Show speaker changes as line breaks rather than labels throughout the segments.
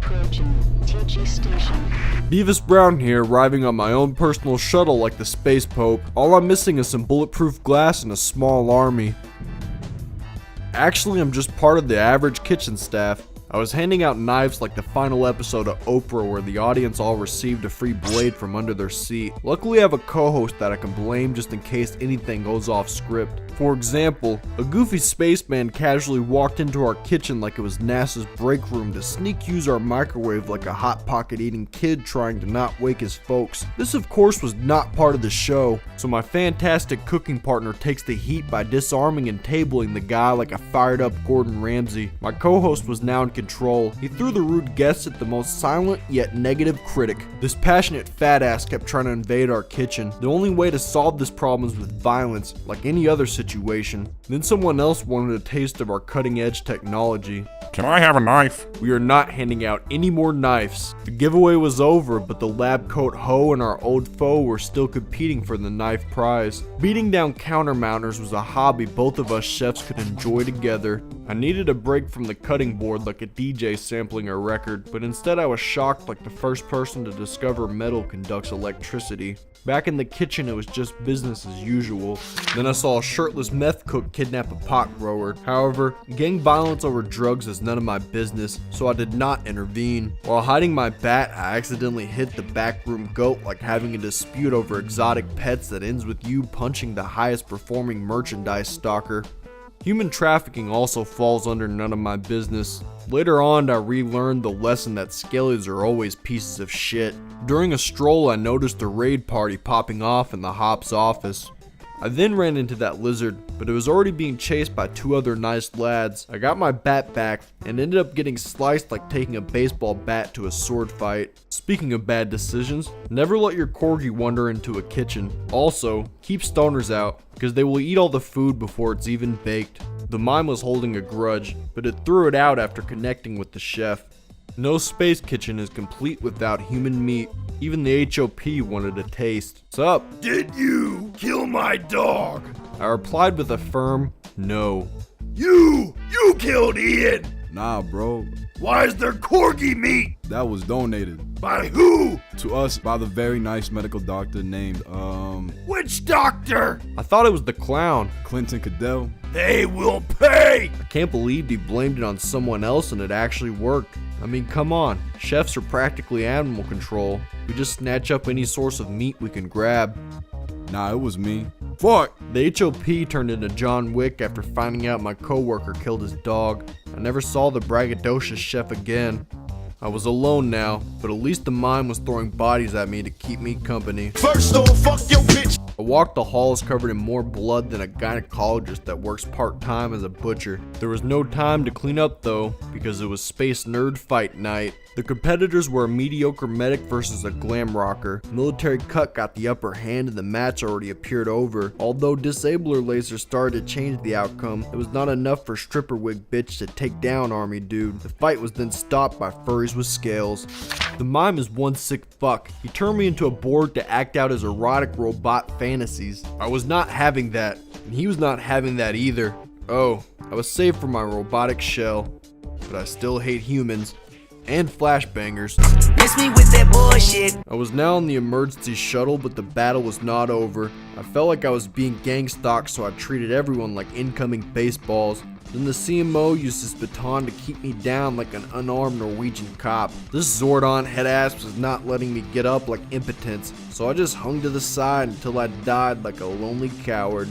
Approaching TG station.
Beavis Brown here, arriving on my own personal shuttle like the Space Pope. All I'm missing is some bulletproof glass and a small army. Actually, I'm just part of the average kitchen staff. I was handing out knives like the final episode of Oprah where the audience all received a free blade from under their seat. Luckily I have a co-host that I can blame just in case anything goes off script. For example, a goofy spaceman casually walked into our kitchen like it was NASA's break room to sneak use our microwave like a hot pocket eating kid trying to not wake his folks. This of course was not part of the show, so my fantastic cooking partner takes the heat by disarming and tabling the guy like a fired up Gordon Ramsay. My co-host was now in control. He threw the rude guests at the most silent yet negative critic. This passionate fat ass kept trying to invade our kitchen. The only way to solve this problem is with violence, like any other situation. Then someone else wanted a taste of our cutting edge technology.
Can I have a knife?
We are not handing out any more knives. The giveaway was over, but the lab coat Ho and our old foe were still competing for the knife prize. Beating down countermounters was a hobby both of us chefs could enjoy together. I needed a break from the cutting board like a DJ sampling a record, but instead I was shocked like the first person to discover metal conducts electricity. Back in the kitchen it was just business as usual. Then I saw a shirtless meth cook kidnap a pot grower. However, gang violence over drugs is none of my business, so I did not intervene. While hiding my bat, I accidentally hit the backroom goat like having a dispute over exotic pets that ends with you punching the highest performing merchandise stalker. Human trafficking also falls under none of my business. Later on, I relearned the lesson that skellies are always pieces of shit. During a stroll, I noticed a raid party popping off in the Hop's office. I then ran into that lizard, but it was already being chased by two other nice lads. I got my bat back and ended up getting sliced like taking a baseball bat to a sword fight. Speaking of bad decisions, never let your corgi wander into a kitchen. Also, keep stoners out, because they will eat all the food before it's even baked. The mime was holding a grudge, but it threw it out after connecting with the chef. No space kitchen is complete without human meat. Even the HOP wanted a taste. What's up?
Did you kill my dog?
I replied with a firm no.
You killed Ian.
Nah, bro.
Why is there corgi meat?
That was donated.
By who?
To us by the very nice medical doctor named,
Which doctor?
I thought it was the clown.
Clinton Cadell.
They will pay.
I can't believe he blamed it on someone else and it actually worked. I mean, come on. Chefs are practically animal control. We just snatch up any source of meat we can grab.
Nah, it was me.
Fuck! The HOP turned into John Wick after finding out my coworker killed his dog. I never saw the braggadocious chef again. I was alone now, but at least the mime was throwing bodies at me to keep me company.
First off, fuck your bitch.
I walked the halls covered in more blood than a gynecologist that works part-time as a butcher. There was no time to clean up though, because it was Space Nerd Fight Night. The competitors were a mediocre medic versus a glam rocker. Military Cut got the upper hand and the match already appeared over. Although Disabler lasers started to change the outcome, it was not enough for Stripper Wig Bitch to take down Army Dude. The fight was then stopped by furries with scales. The mime is one sick fuck. He turned me into a Borg to act out his erotic robot fantasies. I was not having that, and he was not having that either. Oh, I was saved from my robotic shell, but I still hate humans. And flashbangers.
Miss me with that bullshit.
I was now in the emergency shuttle, but the battle was not over. I felt like I was being gang stalked, so I treated everyone like incoming baseballs. Then the CMO used his baton to keep me down like an unarmed Norwegian cop. This Zordon headass was not letting me get up like impotence, so I just hung to the side until I died like a lonely coward.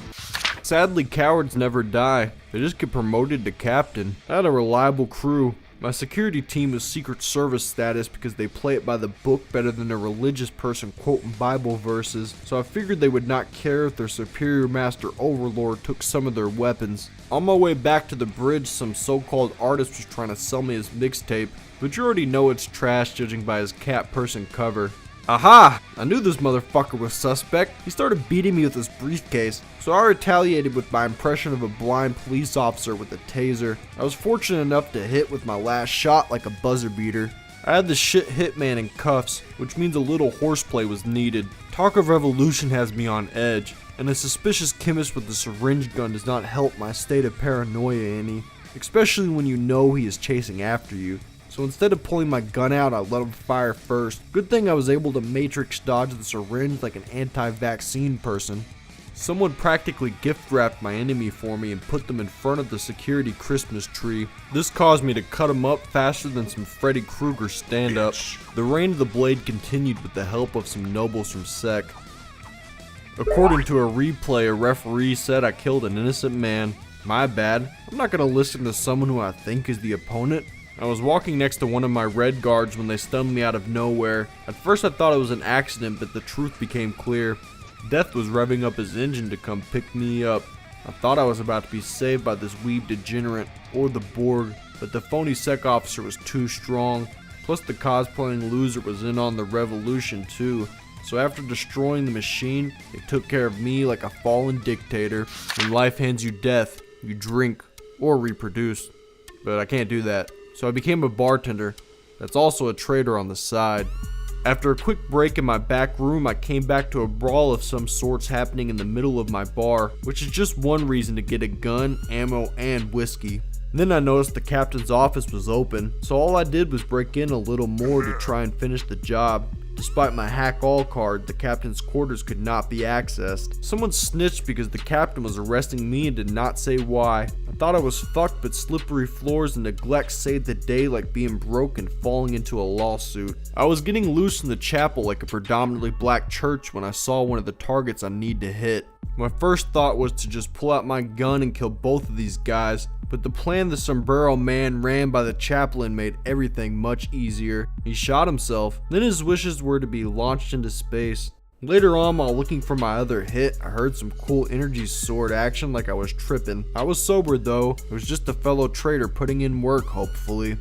Sadly, cowards never die. They just get promoted to captain. I had a reliable crew. My security team is Secret Service status because they play it by the book better than a religious person quoting Bible verses, so I figured they would not care if their superior master overlord took some of their weapons. On my way back to the bridge, some so-called artist was trying to sell me his mixtape, but you already know it's trash judging by his cat person cover. Aha! I knew this motherfucker was suspect. He started beating me with his briefcase, so I retaliated with my impression of a blind police officer with a taser. I was fortunate enough to hit with my last shot like a buzzer beater. I had the shit hitman in cuffs, which means a little horseplay was needed. Talk of revolution has me on edge, and a suspicious chemist with a syringe gun does not help my state of paranoia any, especially when you know he is chasing after you. So instead of pulling my gun out, I let him fire first. Good thing I was able to matrix dodge the syringe like an anti-vaccine person. Someone practically gift wrapped my enemy for me and put them in front of the security Christmas tree. This caused me to cut him up faster than some Freddy Krueger stand-up. The reign of the blade continued with the help of some nobles from Sec. According to a replay, a referee said I killed an innocent man. My bad. I'm not gonna listen to someone who I think is the opponent. I was walking next to one of my red guards when they stunned me out of nowhere. At first I thought it was an accident, but the truth became clear. Death was revving up his engine to come pick me up. I thought I was about to be saved by this weeb degenerate, or the Borg, but the phony Sec officer was too strong. Plus the cosplaying loser was in on the revolution too. So after destroying the machine, they took care of me like a fallen dictator. When life hands you death, you drink or reproduce. But I can't do that. So I became a bartender. That's also a trader on the side. After a quick break in my back room, I came back to a brawl of some sorts happening in the middle of my bar, which is just one reason to get a gun, ammo, and whiskey. Then I noticed the captain's office was open, so all I did was break in a little more to try and finish the job. Despite my hack all card, the captain's quarters could not be accessed. Someone snitched because the captain was arresting me and did not say why. I thought I was fucked, but slippery floors and neglect saved the day like being broke and falling into a lawsuit. I was getting loose in the chapel like a predominantly black church when I saw one of the targets I need to hit. My first thought was to just pull out my gun and kill both of these guys, but the plan the sombrero man ran by the chaplain made everything much easier. He shot himself, then his wishes were to be launched into space. Later on, while looking for my other hit, I heard some cool energy sword action like I was tripping. I was sober though, it was just a fellow trader putting in work hopefully.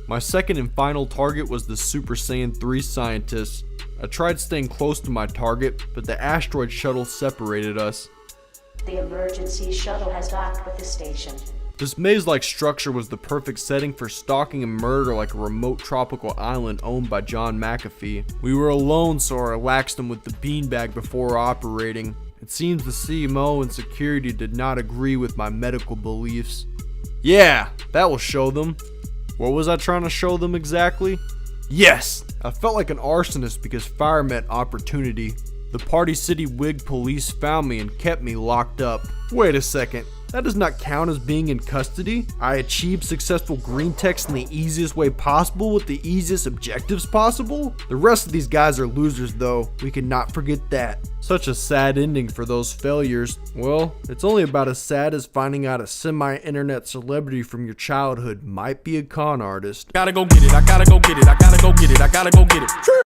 My second and final target was the Super Saiyan 3 scientist. I tried staying close to my target, but the asteroid shuttle separated us.
The emergency shuttle has docked with the station.
This maze-like structure was the perfect setting for stalking and murder like a remote tropical island owned by John McAfee. We were alone, so I relaxed him with the beanbag before operating. It seems the CMO and security did not agree with my medical beliefs. Yeah, that will show them. What was I trying to show them exactly? Yes! I felt like an arsonist because fire meant opportunity. The Party City Wig police found me and kept me locked up. Wait a second. That does not count as being in custody. I achieved successful green text in the easiest way possible with the easiest objectives possible. The rest of these guys are losers though. We cannot forget that. Such a sad ending for those failures. Well, it's only about as sad as finding out a semi-internet celebrity from your childhood might be a con artist.
Gotta go get it, I gotta go get it, I gotta go get it, I gotta go get it.